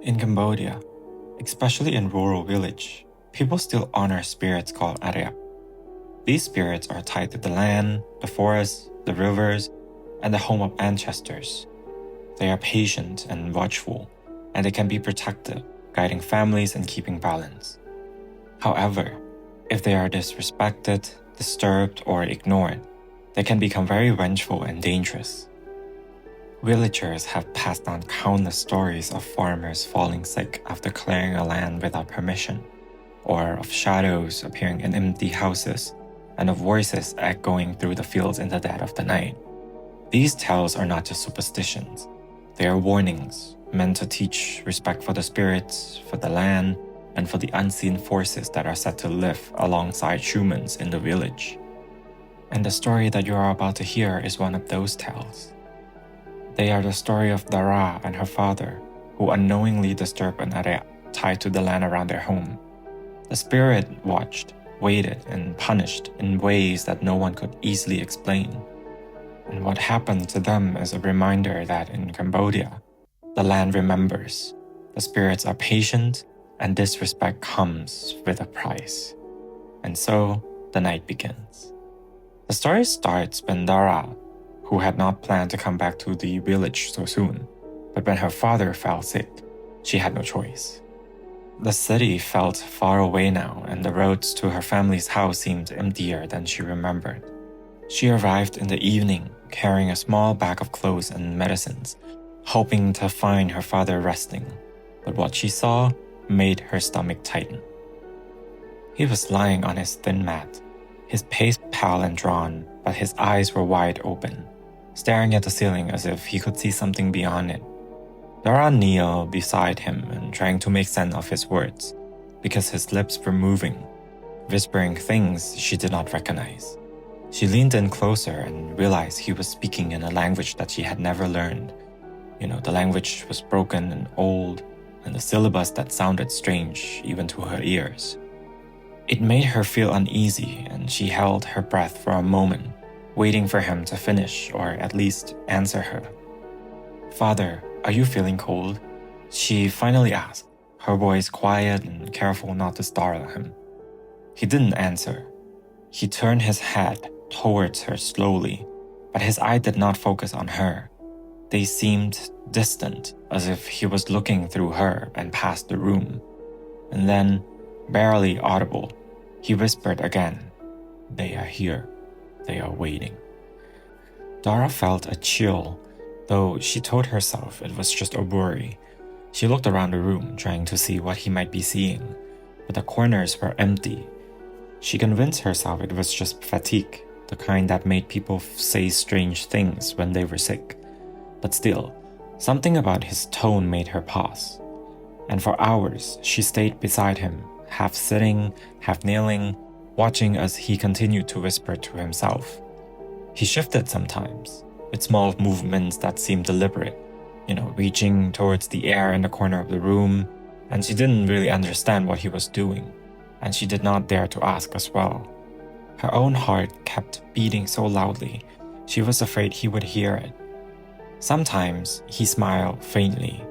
In Cambodia, especially in rural village, people still honor spirits called Arya. These spirits are tied to the land, the forest, the rivers, and the home of ancestors. They are patient and watchful, and they can be protective, guiding families and keeping balance. However, if they are disrespected, disturbed, or ignored, they can become very vengeful and dangerous. Villagers have passed down countless stories of farmers falling sick after clearing a land without permission, or of shadows appearing in empty houses, and of voices echoing through the fields in the dead of the night. These tales are not just superstitions, they are warnings meant to teach respect for the spirits, for the land, and for the unseen forces that are said to live alongside humans in the village. And the story that you are about to hear is one of those tales. They are the story of Dara and her father, who unknowingly disturbed an area tied to the land around their home. The spirit watched, waited, and punished in ways that no one could easily explain. And what happened to them is a reminder that in Cambodia, the land remembers, the spirits are patient, and disrespect comes with a price. And so, the night begins. The story starts when Dara, who had not planned to come back to the village so soon, but when her father fell sick, she had no choice. The city felt far away now, and the roads to her family's house seemed emptier than she remembered. She arrived in the evening, carrying a small bag of clothes and medicines, hoping to find her father resting, but what she saw made her stomach tighten. He was lying on his thin mat, his face pale and drawn, but his eyes were wide open, staring at the ceiling as if he could see something beyond it. Dara kneeled beside him and trying to make sense of his words, because his lips were moving, whispering things she did not recognize. She leaned in closer and realized he was speaking in a language that she had never learned. The language was broken and old, and the syllables that sounded strange even to her ears. It made her feel uneasy, and she held her breath for a moment, waiting for him to finish or at least answer her. "Father, are you feeling cold?" she finally asked, her voice quiet and careful not to startle him. He didn't answer. He turned his head towards her slowly, but his eye did not focus on her. They seemed distant, as if he was looking through her and past the room. And then, barely audible, he whispered again, "They are here. They are waiting." Dara felt a chill, though she told herself it was just a worry. She looked around the room, trying to see what he might be seeing, but the corners were empty. She convinced herself it was just fatigue, the kind that made people say strange things when they were sick. But still, something about his tone made her pause. And for hours, she stayed beside him, half sitting, half kneeling, watching as he continued to whisper to himself. He shifted sometimes, with small movements that seemed deliberate, reaching towards the air in the corner of the room, and she didn't really understand what he was doing, and she did not dare to ask as well. Her own heart kept beating so loudly, she was afraid he would hear it. Sometimes he smiled faintly,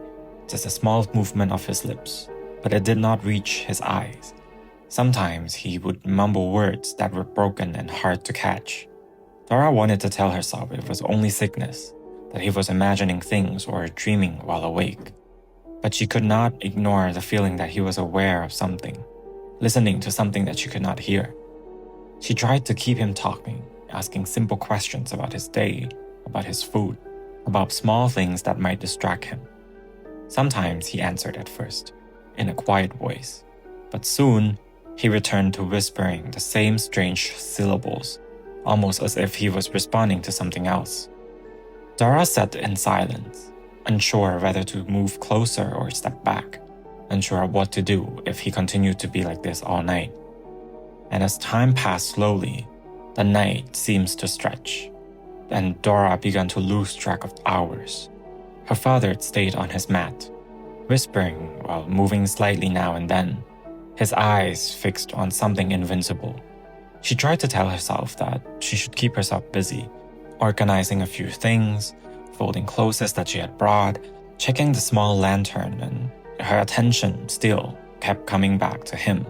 just a small movement of his lips, but it did not reach his eyes. Sometimes he would mumble words that were broken and hard to catch. Dara wanted to tell herself it was only sickness, that he was imagining things or dreaming while awake. But she could not ignore the feeling that he was aware of something, listening to something that she could not hear. She tried to keep him talking, asking simple questions about his day, about his food, about small things that might distract him. Sometimes he answered at first, in a quiet voice, but soon he returned to whispering the same strange syllables, almost as if he was responding to something else. Dara sat in silence, unsure whether to move closer or step back, unsure of what to do if he continued to be like this all night. And as time passed slowly, the night seems to stretch, and Dara began to lose track of hours. Her father stayed on his mat, whispering while moving slightly now and then, his eyes fixed on something invincible. She tried to tell herself that she should keep herself busy, organizing a few things, folding clothes that she had brought, checking the small lantern, and her attention still kept coming back to him.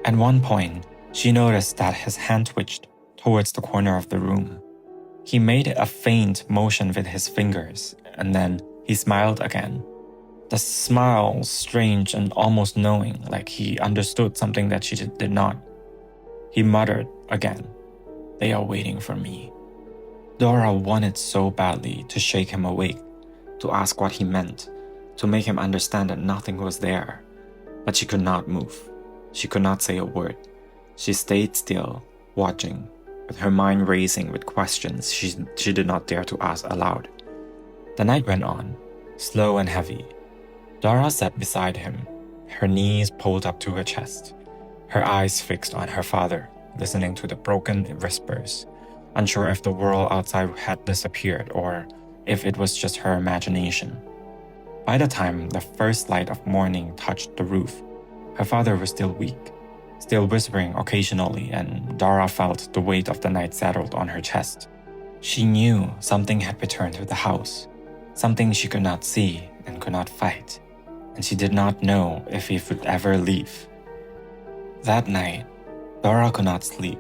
At one point, she noticed that his hand twitched towards the corner of the room. He made a faint motion with his fingers, and then he smiled again. The smile strange and almost knowing, like he understood something that she did not. He muttered again, "They are waiting for me." Dora wanted so badly to shake him awake, to ask what he meant, to make him understand that nothing was there. But she could not move. She could not say a word. She stayed still, watching, with her mind racing with questions she did not dare to ask aloud. The night went on, slow and heavy. Dora sat beside him, her knees pulled up to her chest, her eyes fixed on her father, listening to the broken whispers, unsure if the world outside had disappeared or if it was just her imagination. By the time the first light of morning touched the roof, her father was still weak, still whispering occasionally, and Dora felt the weight of the night settled on her chest. She knew something had returned to the house, something she could not see and could not fight, and she did not know if he would ever leave. That night, Dora could not sleep.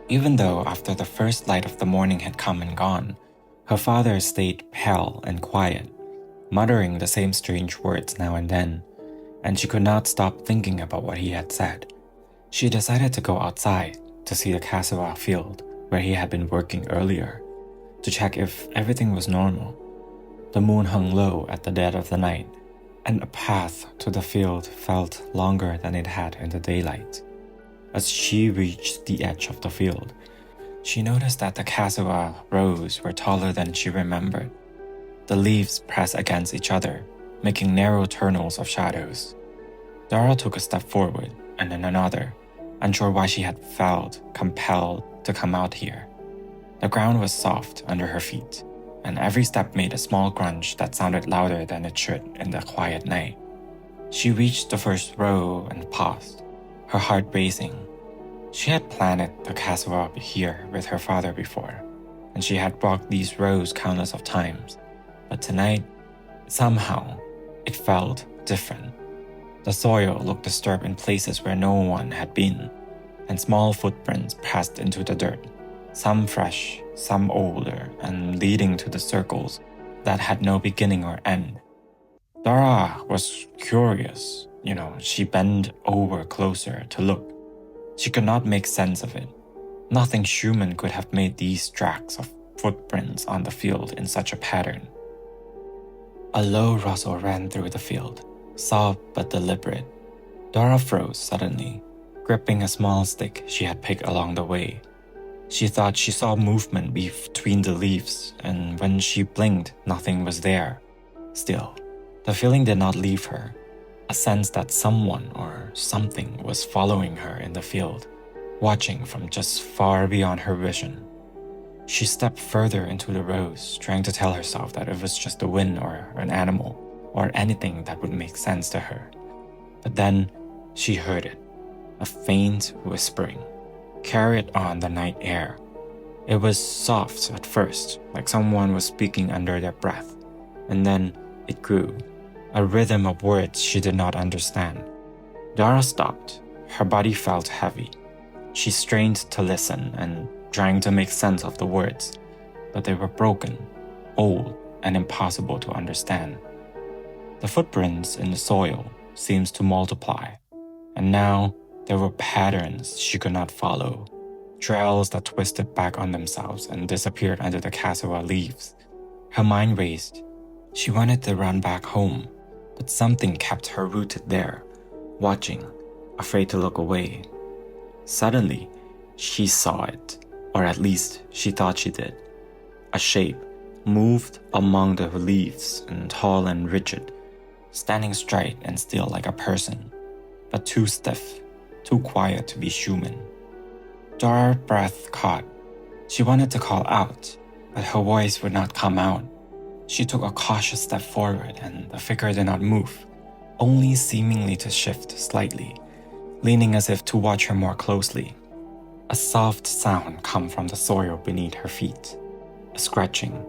Even though after the first light of the morning had come and gone, her father stayed pale and quiet, muttering the same strange words now and then, and she could not stop thinking about what he had said. She decided to go outside to see the cassava field where he had been working earlier, to check if everything was normal. The moon hung low at the dead of the night, and a path to the field felt longer than it had in the daylight. As she reached the edge of the field, she noticed that the cassava rows were taller than she remembered. The leaves pressed against each other, making narrow tunnels of shadows. Dora took a step forward and then another, unsure why she had felt compelled to come out here. The ground was soft under her feet, and every step made a small crunch that sounded louder than it should in the quiet night. She reached the first row and paused, her heart racing. She had planted the cassava here with her father before, and she had walked these rows countless of times. But tonight, somehow, it felt different. The soil looked disturbed in places where no one had been, and small footprints pressed into the dirt, some fresh, some older, and leading to the circles that had no beginning or end. Dora was curious, she bent over closer to look. She could not make sense of it. Nothing human could have made these tracks of footprints on the field in such a pattern. A low rustle ran through the field, soft but deliberate. Dora froze suddenly, gripping a small stick she had picked along the way. She thought she saw movement between the leaves, and when she blinked, nothing was there. Still, the feeling did not leave her, a sense that someone or something was following her in the field, watching from just far beyond her vision. She stepped further into the rows, trying to tell herself that it was just the wind or an animal, or anything that would make sense to her. But then she heard it, a faint whispering, carried on the night air. It was soft at first, like someone was speaking under their breath, and then it grew, a rhythm of words she did not understand. Dora stopped. Her body felt heavy. She strained to listen and trying to make sense of the words, but they were broken, old, and impossible to understand. The footprints in the soil seemed to multiply, and now there were patterns she could not follow, trails that twisted back on themselves and disappeared under the cassava leaves. Her mind raced. She wanted to run back home, but something kept her rooted there, watching, afraid to look away. Suddenly, she saw it, or at least she thought she did. A shape moved among the leaves, and tall and rigid, standing straight and still like a person, but too stiff, too quiet to be human. Dora's breath caught. She wanted to call out, but her voice would not come out. She took a cautious step forward, and the figure did not move, only seemingly to shift slightly, leaning as if to watch her more closely. A soft sound came from the soil beneath her feet, a scratching,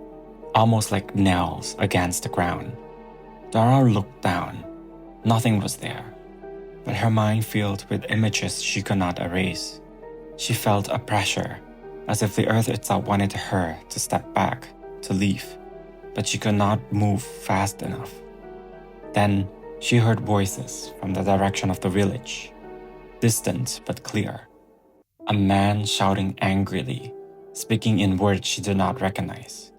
almost like nails against the ground. Dara looked down. Nothing was there, but her mind filled with images she could not erase. She felt a pressure, as if the earth itself wanted her to step back, to leave, but she could not move fast enough. Then she heard voices from the direction of the village, distant but clear. A man shouting angrily, speaking in words she did not recognize.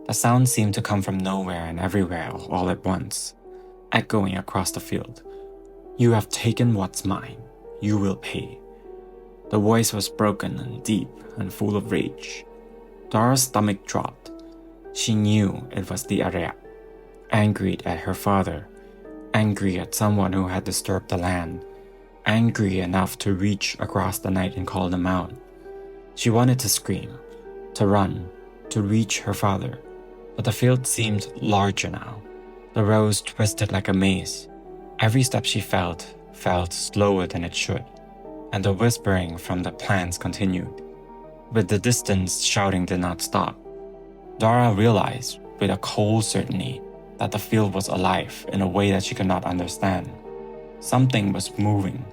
The sound seemed to come from nowhere and everywhere all at once, echoing across the field. "You have taken what's mine. You will pay." The voice was broken and deep and full of rage. Dara's stomach dropped. She knew it was the Arya, angry at her father, angry at someone who had disturbed the land, angry enough to reach across the night and call them out. She wanted to scream, to run, to reach her father, but the field seemed larger now. The rows twisted like a maze. Every step she felt slower than it should, and the whispering from the plants continued. With the distance, shouting did not stop. Dara realized with a cold certainty that the field was alive in a way that she could not understand. Something was moving,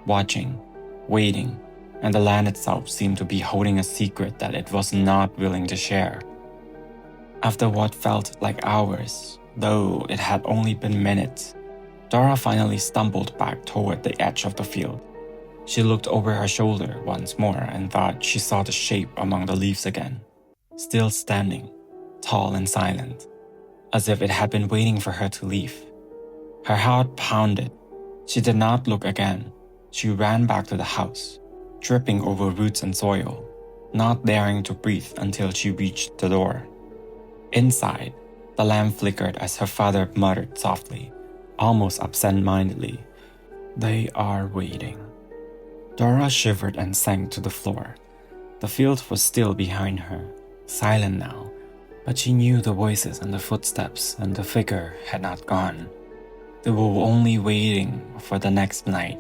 watching, waiting, and the land itself seemed to be holding a secret that it was not willing to share. After what felt like hours, though it had only been minutes, Dara finally stumbled back toward the edge of the field. She looked over her shoulder once more and thought she saw the shape among the leaves again, still standing, tall and silent, as if it had been waiting for her to leave. Her heart pounded. She did not look again. She ran back to the house, tripping over roots and soil, not daring to breathe until she reached the door. Inside, the lamp flickered as her father muttered softly, almost absent-mindedly, "They are waiting." Dara shivered and sank to the floor. The field was still behind her, silent now, but she knew the voices and the footsteps and the figure had not gone. They were only waiting for the next night,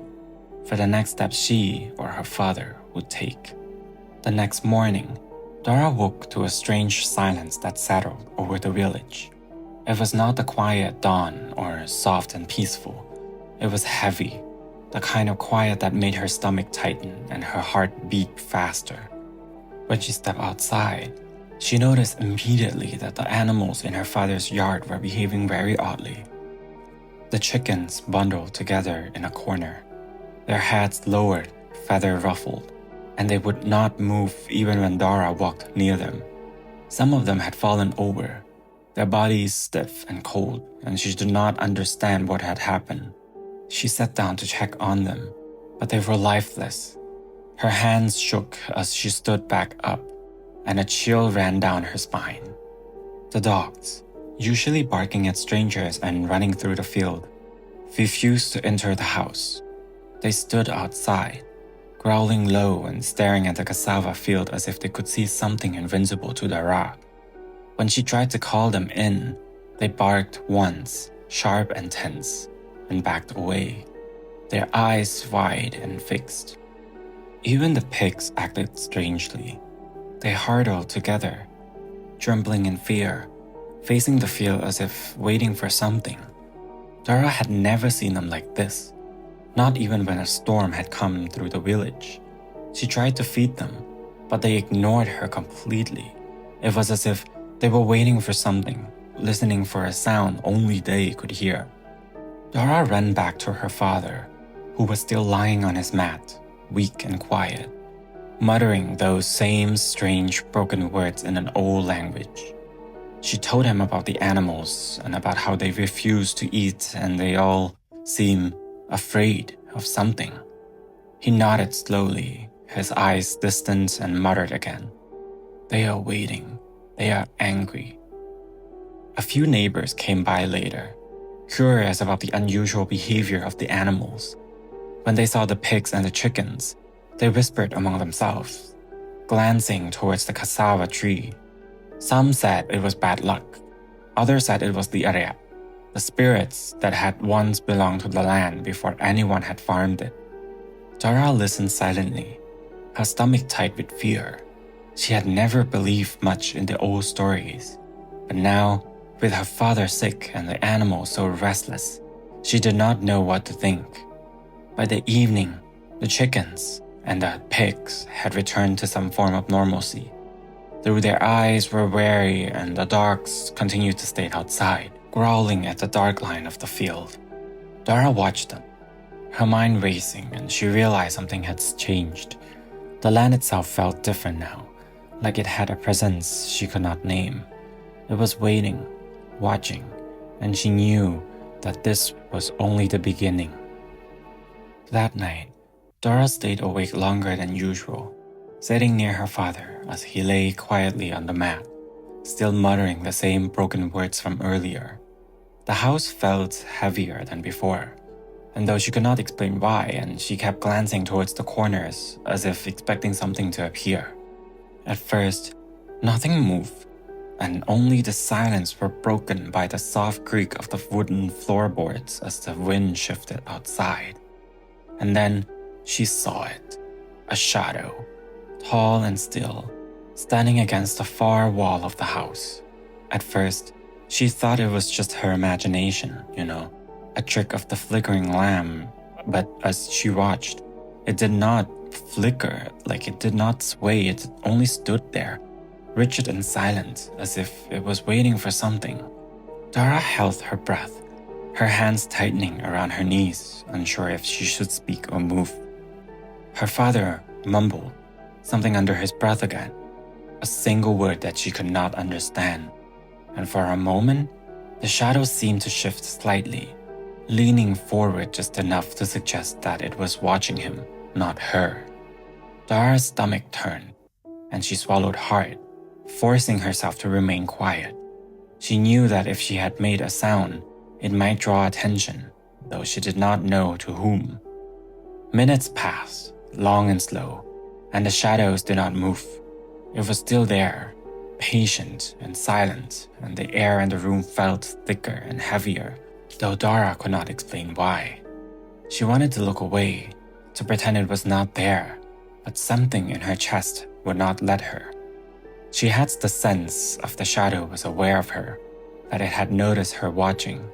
for the next step she or her father would take. The next morning, Dara woke to a strange silence that settled over the village. It was not the quiet dawn or soft and peaceful. It was heavy, the kind of quiet that made her stomach tighten and her heart beat faster. When she stepped outside, she noticed immediately that the animals in her father's yard were behaving very oddly. The chickens bundled together in a corner, their heads lowered, feather ruffled, and they would not move even when Dara walked near them. Some of them had fallen over, their bodies stiff and cold, and she did not understand what had happened. She sat down to check on them, but they were lifeless. Her hands shook as she stood back up, and a chill ran down her spine. The dogs, usually barking at strangers and running through the field, refused to enter the house. They stood outside, growling low and staring at the cassava field as if they could see something invincible to Dara. When she tried to call them in, they barked once, sharp and tense, and backed away, their eyes wide and fixed. Even the pigs acted strangely. They huddled together, trembling in fear, facing the field as if waiting for something. Dara had never seen them like this, not even when a storm had come through the village. She tried to feed them, but they ignored her completely. It was as if they were waiting for something, listening for a sound only they could hear. Dara ran back to her father, who was still lying on his mat, weak and quiet, muttering those same strange broken words in an old language. She told him about the animals and about how they refused to eat and they all seemed afraid of something. He nodded slowly, his eyes distant, and muttered again, "They are waiting. They are angry." A few neighbors came by later, curious about the unusual behavior of the animals. When they saw the pigs and the chickens, they whispered among themselves, glancing towards the cassava tree. Some said it was bad luck. Others said it was the Arya, the spirits that had once belonged to the land before anyone had farmed it. Dara listened silently, her stomach tight with fear. She had never believed much in the old stories, but now, With her father sick and the animals so restless, she did not know what to think. By the evening, the chickens and the pigs had returned to some form of normalcy. Though their eyes were wary and the dogs continued to stay outside, growling at the dark line of the field. Dara watched them, her mind racing, and she realized something had changed. The land itself felt different now, like it had a presence she could not name. It was waiting, watching, and she knew that this was only the beginning. That night, Dara stayed awake longer than usual, sitting near her father as he lay quietly on the mat, still muttering the same broken words from earlier. The house felt heavier than before, and though she could not explain why, and she kept glancing towards the corners as if expecting something to appear. At first, nothing moved, and only the silence were broken by the soft creak of the wooden floorboards as the wind shifted outside. And then she saw it, a shadow, tall and still, standing against the far wall of the house. At first, she thought it was just her imagination, a trick of the flickering lamp, but as she watched, it did not flicker, like it did not sway, it only stood there, rigid and silent, as if it was waiting for something. Dara held her breath, her hands tightening around her knees, unsure if she should speak or move. Her father mumbled something under his breath again, a single word that she could not understand, and for a moment, the shadow seemed to shift slightly, leaning forward just enough to suggest that it was watching him, not her. Dara's stomach turned, and she swallowed hard, forcing herself to remain quiet. She knew that if she had made a sound, it might draw attention, though she did not know to whom. Minutes passed, long and slow, and the shadows did not move. It was still there, patient and silent, and the air in the room felt thicker and heavier, though Dara could not explain why. She wanted to look away, to pretend it was not there, but something in her chest would not let her. She had the sense of the shadow was aware of her, that it had noticed her watching,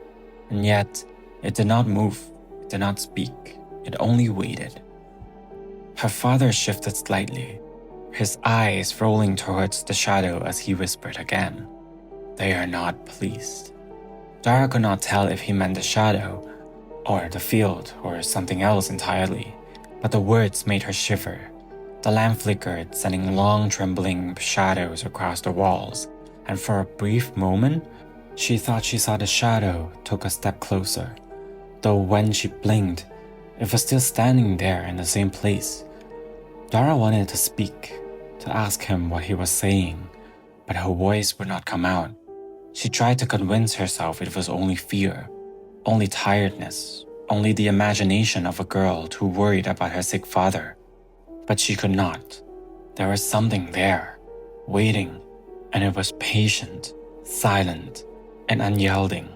and yet it did not move, it did not speak, it only waited. Her father shifted slightly, his eyes rolling towards the shadow as he whispered again, "They are not pleased." Dara could not tell if he meant the shadow, or the field, or something else entirely, but the words made her shiver. The lamp flickered, sending long trembling shadows across the walls, and for a brief moment, she thought she saw the shadow took a step closer, though when she blinked, it was still standing there in the same place. Dara wanted to speak, to ask him what he was saying, but her voice would not come out. She tried to convince herself it was only fear, only tiredness, only the imagination of a girl too worried about her sick father. But she could not. There was something there, waiting, and it was patient, silent, and unyielding.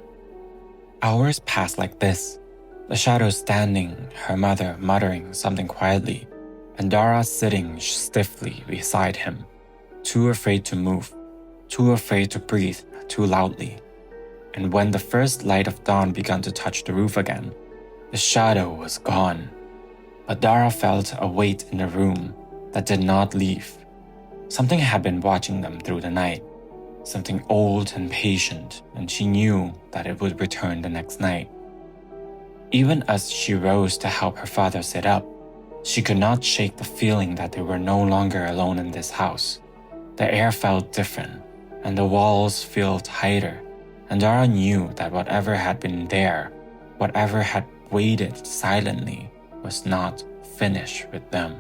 Hours passed like this, the shadow standing, her mother muttering something quietly, and Dara sitting stiffly beside him, too afraid to move, too afraid to breathe too loudly. And when the first light of dawn began to touch the roof again, the shadow was gone. But Dara felt a weight in the room that did not leave. Something had been watching them through the night, something old and patient, and she knew that it would return the next night. Even as she rose to help her father sit up, she could not shake the feeling that they were no longer alone in this house. The air felt different, and the walls felt tighter, and Dara knew that whatever had been there, whatever had waited silently, was not finished with them.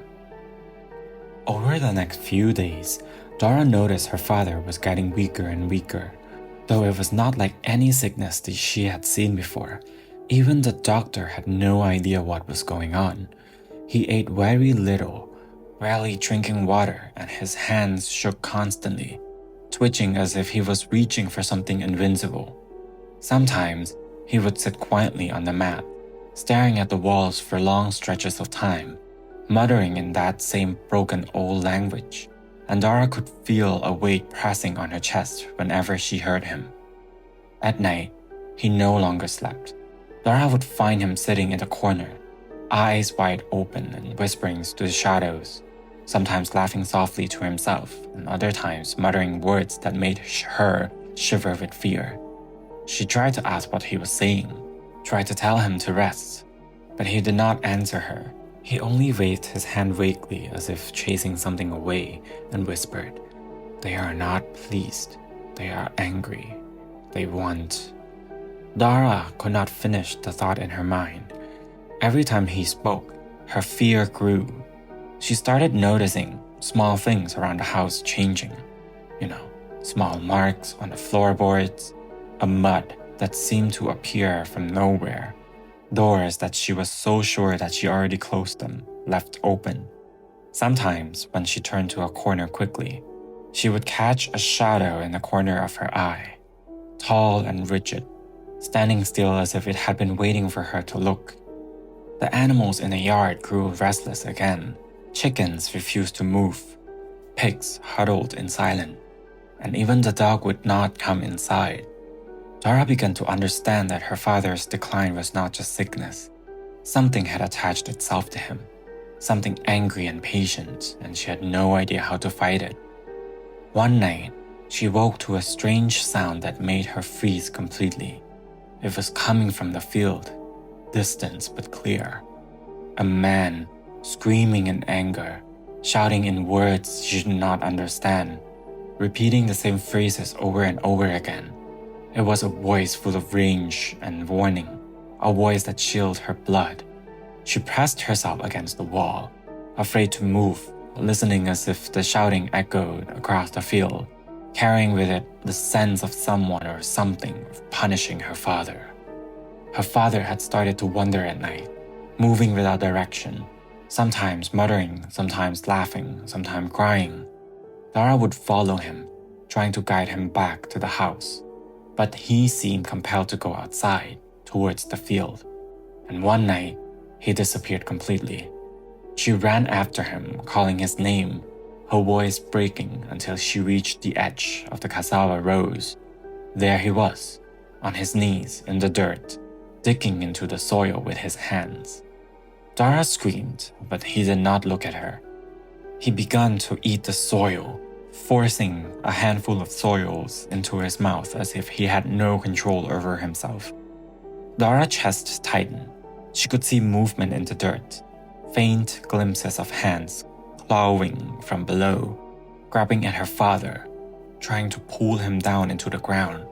Over the next few days, Dara noticed her father was getting weaker and weaker, though it was not like any sickness that she had seen before. Even the doctor had no idea what was going on. He ate very little, rarely drinking water, and his hands shook constantly, twitching as if he was reaching for something invincible. Sometimes, he would sit quietly on the mat, staring at the walls for long stretches of time, muttering in that same broken old language, and Dara could feel a weight pressing on her chest whenever she heard him. At night, he no longer slept. Dara would find him sitting in the corner, eyes wide open and whispering to the shadows, sometimes laughing softly to himself and other times muttering words that made her shiver with fear. She tried to ask what he was saying, tried to tell him to rest, but he did not answer her. He only waved his hand vaguely as if chasing something away and whispered, "They are not pleased. They are angry. They want..." Dara could not finish the thought in her mind. Every time he spoke, her fear grew. She started noticing small things around the house changing. Small marks on the floorboards, a mud that seemed to appear from nowhere, doors that she was so sure that she already closed them, left open. Sometimes, when she turned to a corner quickly, she would catch a shadow in the corner of her eye, tall and rigid, standing still as if it had been waiting for her to look. The animals in the yard grew restless again. Chickens refused to move. Pigs huddled in silence, and even the dog would not come inside. Dara began to understand that her father's decline was not just sickness. Something had attached itself to him, something angry and patient, and she had no idea how to fight it. One night, she woke to a strange sound that made her freeze completely. It was coming from the field, distant but clear. A man screaming in anger, shouting in words she did not understand, repeating the same phrases over and over again. It was a voice full of rage and warning, a voice that chilled her blood. She pressed herself against the wall, afraid to move, listening as if the shouting echoed across the field, carrying with it the sense of someone or something punishing her father. Her father had started to wander at night, moving without direction, sometimes muttering, sometimes laughing, sometimes crying. Dara would follow him, trying to guide him back to the house, but he seemed compelled to go outside, towards the field. And one night, he disappeared completely. She ran after him, calling his name, her voice breaking until she reached the edge of the cassava rows. There he was, on his knees in the dirt, digging into the soil with his hands. Dara screamed, but he did not look at her. He began to eat the soil, forcing a handful of soils into his mouth as if he had no control over himself. Dara's chest tightened. She could see movement in the dirt, faint glimpses of hands clawing from below, grabbing at her father, trying to pull him down into the ground.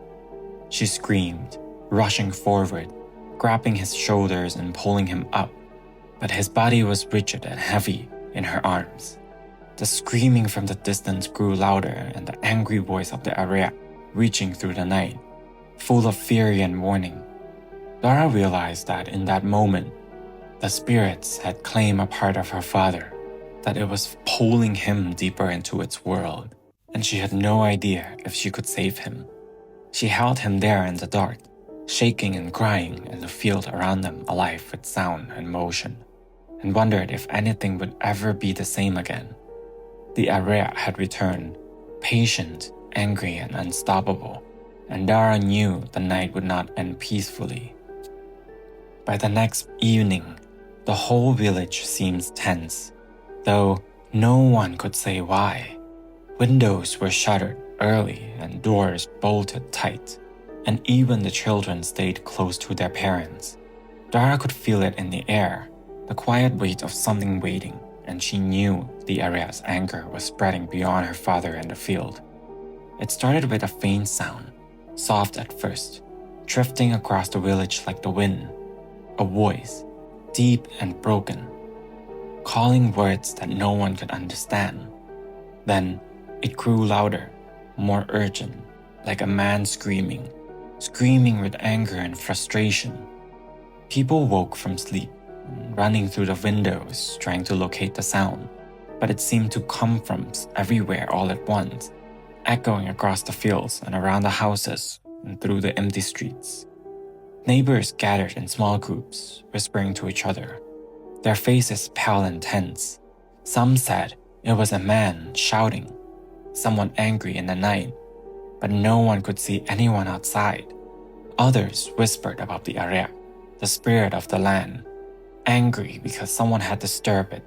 She screamed, rushing forward, grabbing his shoulders and pulling him up, but his body was rigid and heavy in her arms. The screaming from the distance grew louder and the angry voice of the area reaching through the night, full of fury and warning. Dara realized that in that moment, the spirits had claimed a part of her father, that it was pulling him deeper into its world, and she had no idea if she could save him. She held him there in the dark, shaking and crying, and the field around them alive with sound and motion, and wondered if anything would ever be the same again. The area had returned, patient, angry, and unstoppable, and Dara knew the night would not end peacefully. By the next evening, the whole village seemed tense, though no one could say why. Windows were shuttered early and doors bolted tight, and even the children stayed close to their parents. Dara could feel it in the air, the quiet weight of something waiting, and she knew the area's anger was spreading beyond her father and the field. It started with a faint sound, soft at first, drifting across the village like the wind. A voice, deep and broken, calling words that no one could understand. Then it grew louder, more urgent, like a man screaming with anger and frustration. People woke from sleep, running through the windows, trying to locate the sound, but it seemed to come from everywhere all at once, echoing across the fields and around the houses and through the empty streets. Neighbors gathered in small groups, whispering to each other, their faces pale and tense. Some said it was a man shouting, someone angry in the night, but no one could see anyone outside. Others whispered about the Arya, the spirit of the land, angry because someone had disturbed it.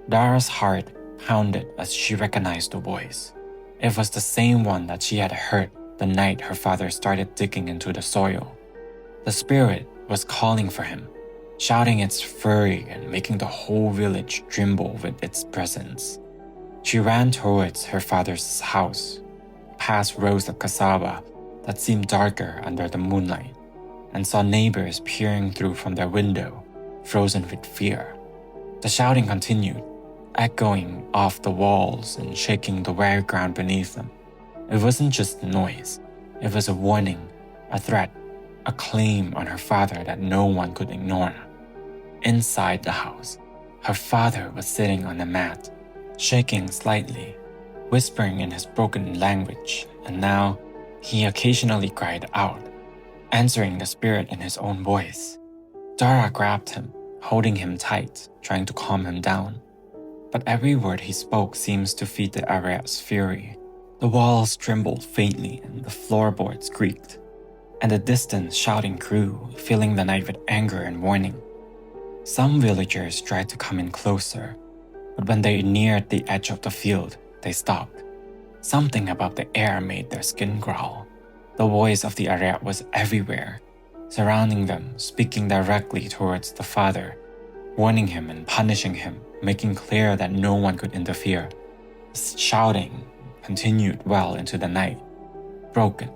Dara's heart pounded as she recognized the voice. It was the same one that she had heard the night her father started digging into the soil. The spirit was calling for him, shouting its fury and making the whole village tremble with its presence. She ran towards her father's house, past rows of cassava that seemed darker under the moonlight, and saw neighbors peering through from their window, frozen with fear. The shouting continued, echoing off the walls and shaking the very ground beneath them. It wasn't just noise, it was a warning, a threat, a claim on her father that no one could ignore. Inside the house, her father was sitting on a mat, shaking slightly, whispering in his broken language, and now he occasionally cried out, answering the spirit in his own voice. Dara grabbed him, holding him tight, trying to calm him down. But every word he spoke seems to feed the Arya's fury. The walls trembled faintly and the floorboards creaked, and the distant shouting grew, filling the night with anger and warning. Some villagers tried to come in closer, but when they neared the edge of the field, they stopped. Something about the air made their skin crawl. The voice of the Arya was everywhere, surrounding them, speaking directly towards the father, warning him and punishing him, making clear that no one could interfere. The shouting continued well into the night, broken,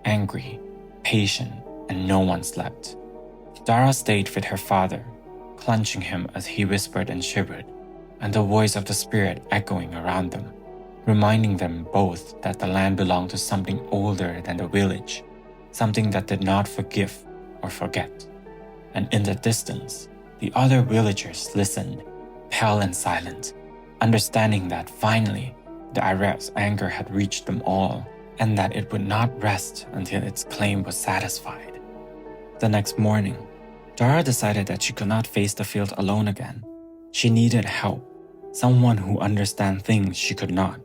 angry, patient, and no one slept. Dara stayed with her father, clenching him as he whispered and shivered, and the voice of the spirit echoing around them, reminding them both that the land belonged to something older than the village, something that did not forgive or forget. And in the distance, the other villagers listened, pale and silent, understanding that finally the Arab's anger had reached them all, and that it would not rest until its claim was satisfied. The next morning, Dara decided that she could not face the field alone again. She needed help, someone who understood things she could not.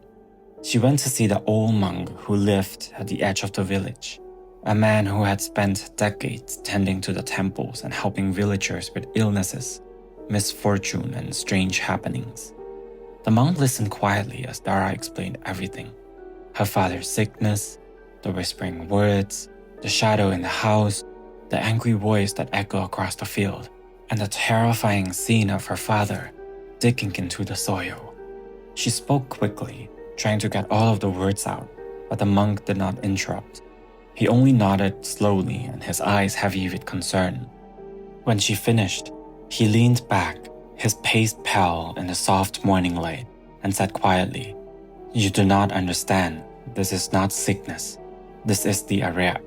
She went to see the old monk who lived at the edge of the village, a man who had spent decades tending to the temples and helping villagers with illnesses, misfortune, and strange happenings. The monk listened quietly as Dara explained everything: her father's sickness, the whispering words, the shadow in the house, the angry voice that echoed across the field, and the terrifying scene of her father digging into the soil. She spoke quickly, trying to get all of the words out, but the monk did not interrupt. He only nodded slowly and his eyes heavy with concern. When she finished, he leaned back, his face pale in the soft morning light, and said quietly, "You do not understand. This is not sickness. This is the Arya.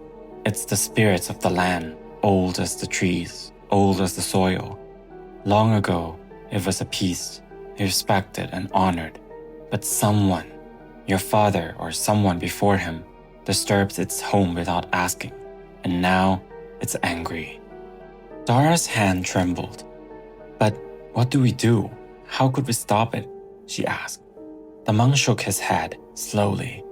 It's the spirits of the land, old as the trees, old as the soil. Long ago, it was a peace, respected and honored. But someone, your father or someone before him, disturbs its home without asking, and now it's angry." Dara's hand trembled. "But what do we do? How could we stop it?" she asked. The monk shook his head slowly.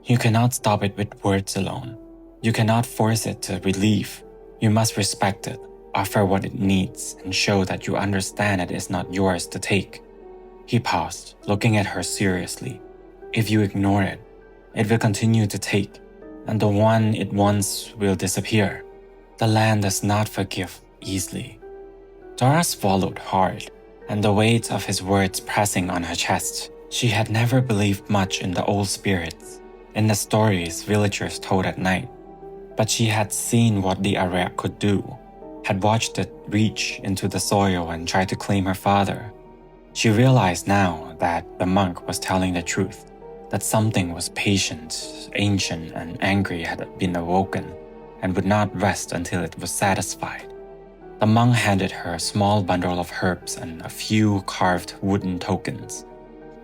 "You cannot stop it with words alone. You cannot force it to relieve. You must respect it, offer what it needs, and show that you understand it is not yours to take." He paused, looking at her seriously. "If you ignore it, it will continue to take, and the one it wants will disappear. The land does not forgive easily." Dara swallowed hard, and the weight of his words pressing on her chest. She had never believed much in the old spirits, in the stories villagers told at night. But she had seen what the Arya could do, had watched it reach into the soil and try to claim her father. She realized now that the monk was telling the truth, that something was patient, ancient, and angry had been awoken, and would not rest until it was satisfied. The monk handed her a small bundle of herbs and a few carved wooden tokens.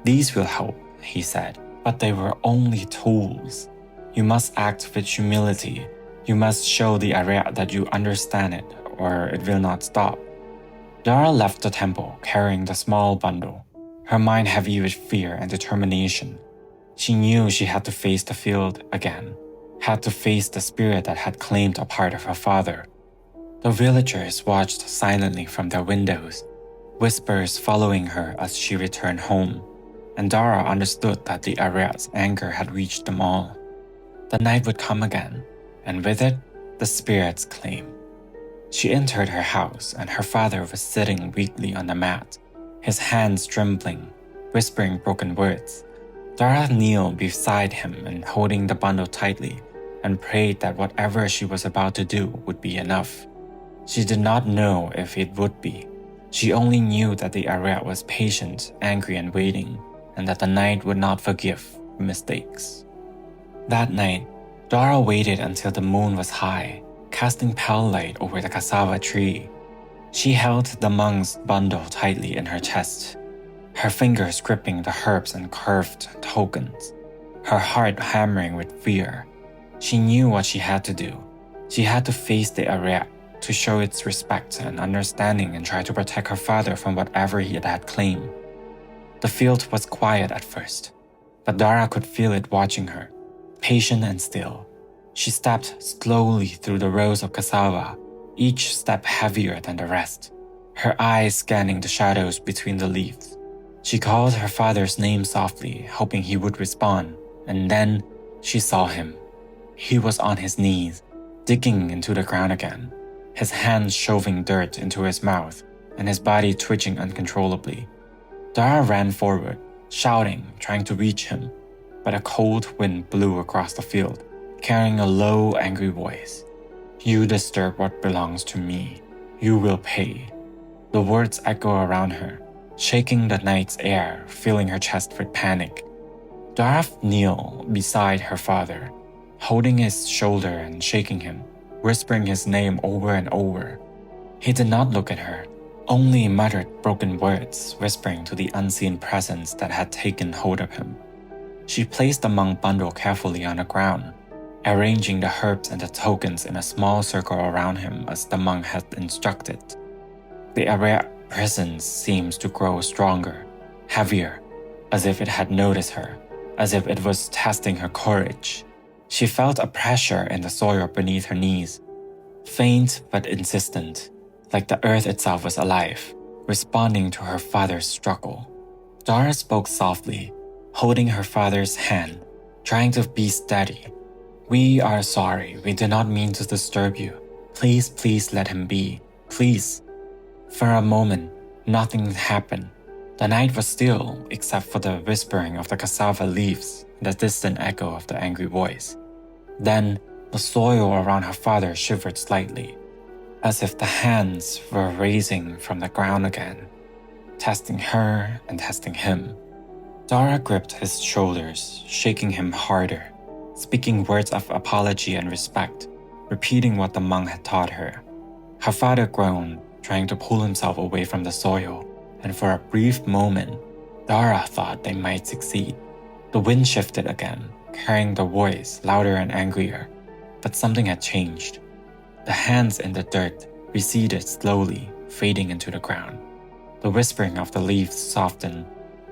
"These will help," he said, "but they were only tools. You must act with humility. You must show the Arya that you understand it, or it will not stop." Dara left the temple carrying the small bundle, her mind heavy with fear and determination. She knew she had to face the field again, had to face the spirit that had claimed a part of her father. The villagers watched silently from their windows, whispers following her as she returned home, and Dara understood that the Ariat's anger had reached them all. The night would come again, and with it, the spirit's claim. She entered her house, and her father was sitting weakly on the mat, his hands trembling, whispering broken words. Dara kneeled beside him and holding the bundle tightly, and prayed that whatever she was about to do would be enough. She did not know if it would be. She only knew that the Ariat was patient, angry, and waiting, and that the night would not forgive mistakes. That night, Dara waited until the moon was high, casting pale light over the cassava tree. She held the monk's bundle tightly in her chest, her fingers gripping the herbs and carved tokens, her heart hammering with fear. She knew what she had to do. She had to face the Ariat, to show its respect and understanding and try to protect her father from whatever he had claimed. The field was quiet at first, but Dara could feel it watching her, patient and still. She stepped slowly through the rows of cassava, each step heavier than the rest, her eyes scanning the shadows between the leaves. She called her father's name softly, hoping he would respond, and then she saw him. He was on his knees, digging into the ground again, his hands shoving dirt into his mouth, and his body twitching uncontrollably. Dara ran forward, shouting, trying to reach him, but a cold wind blew across the field, carrying a low, angry voice. "You disturb what belongs to me. You will pay." The words echo around her, shaking the night's air, filling her chest with panic. Dara kneeled beside her father, holding his shoulder and shaking him, whispering his name over and over. He did not look at her, only muttered broken words, whispering to the unseen presence that had taken hold of him. She placed the monk bundle carefully on the ground, arranging the herbs and the tokens in a small circle around him as the monk had instructed. The Ariat presence seemed to grow stronger, heavier, as if it had noticed her, as if it was testing her courage. She felt a pressure in the soil beneath her knees, faint but insistent, like the earth itself was alive, responding to her father's struggle. Dara spoke softly, holding her father's hand, trying to be steady. "We are sorry. We did not mean to disturb you. Please let him be. Please." For a moment, nothing happened. The night was still, except for the whispering of the cassava leaves and the distant echo of the angry voice. Then, the soil around her father shivered slightly, as if the hands were raising from the ground again, testing her and testing him. Dara gripped his shoulders, shaking him harder, speaking words of apology and respect, repeating what the monk had taught her. Her father groaned, trying to pull himself away from the soil, and for a brief moment, Dara thought they might succeed. The wind shifted again, carrying the voice louder and angrier, but something had changed. The hands in the dirt receded slowly, fading into the ground. The whispering of the leaves softened,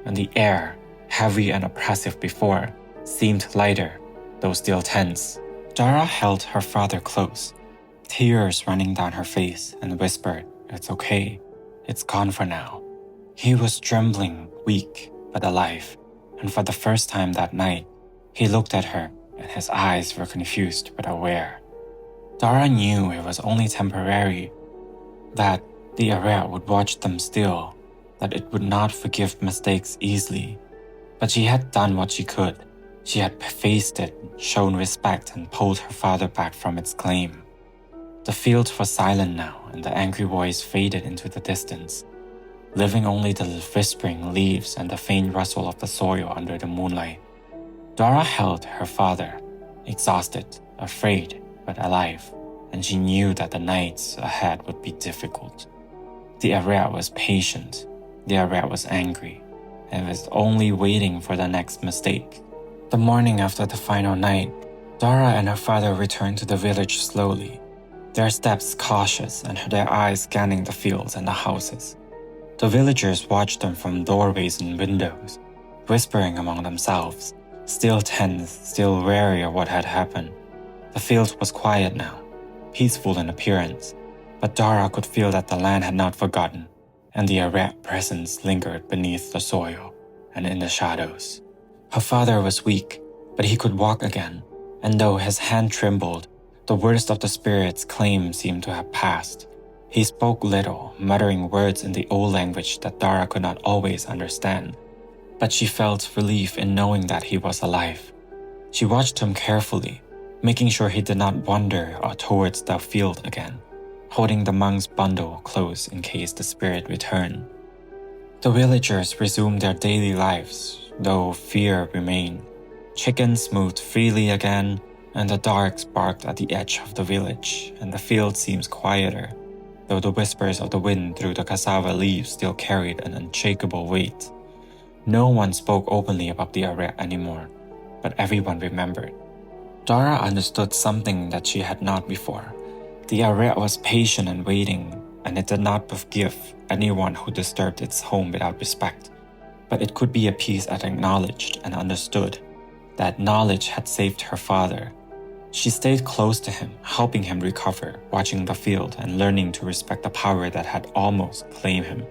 and the air, heavy and oppressive before, seemed lighter, though still tense. Dara held her father close, tears running down her face, and whispered, "It's okay. It's gone for now." He was trembling, weak, but alive, and for the first time that night, he looked at her, and his eyes were confused but aware. Dara knew it was only temporary, that the Ariat would watch them still, that it would not forgive mistakes easily. But she had done what she could. She had faced it, shown respect, and pulled her father back from its claim. The field was silent now, and the angry voice faded into the distance, leaving only the whispering leaves and the faint rustle of the soil under the moonlight. Dara held her father, exhausted, afraid, but alive, and she knew that the nights ahead would be difficult. The Ariat was patient, the Ariat was angry, and was only waiting for the next mistake. The morning after the final night, Dara and her father returned to the village slowly, their steps cautious and their eyes scanning the fields and the houses. The villagers watched them from doorways and windows, whispering among themselves, still tense, still wary of what had happened. The field was quiet now, peaceful in appearance, but Dara could feel that the land had not forgotten, and the Arab presence lingered beneath the soil and in the shadows. Her father was weak, but he could walk again, and though his hand trembled, the worst of the spirit's claim seemed to have passed. He spoke little, muttering words in the old language that Dara could not always understand, but she felt relief in knowing that he was alive. She watched him carefully, making sure he did not wander towards the field again, holding the monk's bundle close in case the spirit returned. The villagers resumed their daily lives, though fear remained. Chickens moved freely again, and the dogs barked at the edge of the village, and the field seems quieter, though the whispers of the wind through the cassava leaves still carried an unshakable weight. No one spoke openly about the Arab anymore, but everyone remembered. Dara understood something that she had not before. The Arab was patient and waiting, and it did not forgive anyone who disturbed its home without respect. But it could be a peace that acknowledged and understood. That knowledge had saved her father. She stayed close to him, helping him recover, watching the field and learning to respect the power that had almost claimed him.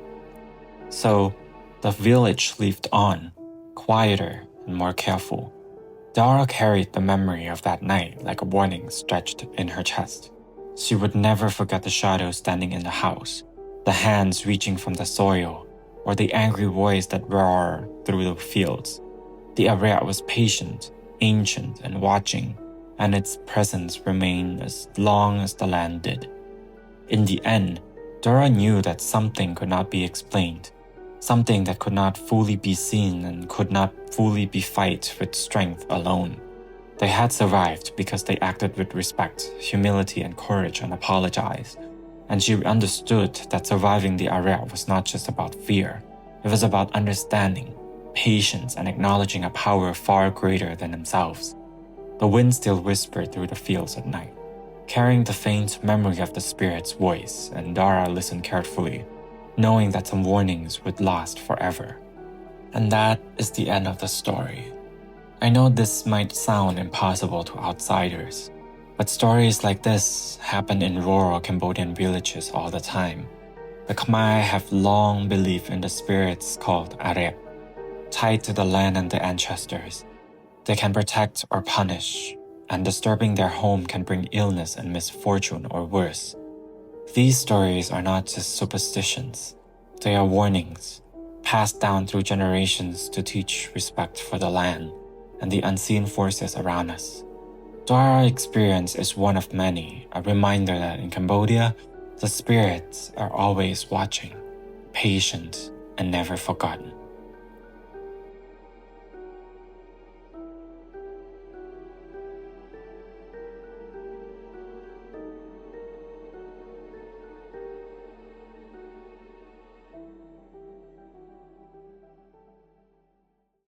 So, the village lived on, quieter and more careful. Dara carried the memory of that night like a warning stretched in her chest. She would never forget the shadow standing in the house, the hands reaching from the soil, or the angry voice that roared through the fields. The Arab was patient, ancient, and watching, and its presence remained as long as the land did. In the end, Dara knew that something could not be explained, something that could not fully be seen and could not fully be fight with strength alone. They had survived because they acted with respect, humility, and courage and apologized. And she understood that surviving the Arab was not just about fear. It was about understanding, patience, and acknowledging a power far greater than themselves. The wind still whispered through the fields at night, carrying the faint memory of the spirit's voice, and Dara listened carefully, knowing that some warnings would last forever. And that is the end of the story. I know this might sound impossible to outsiders, but stories like this happen in rural Cambodian villages all the time. The Khmer have long believed in the spirits called Arep, tied to the land and the ancestors. They can protect or punish, and disturbing their home can bring illness and misfortune or worse. These stories are not just superstitions. They are warnings, passed down through generations to teach respect for the land and the unseen forces around us. Dara's experience is one of many, a reminder that in Cambodia, the spirits are always watching, patient, and never forgotten.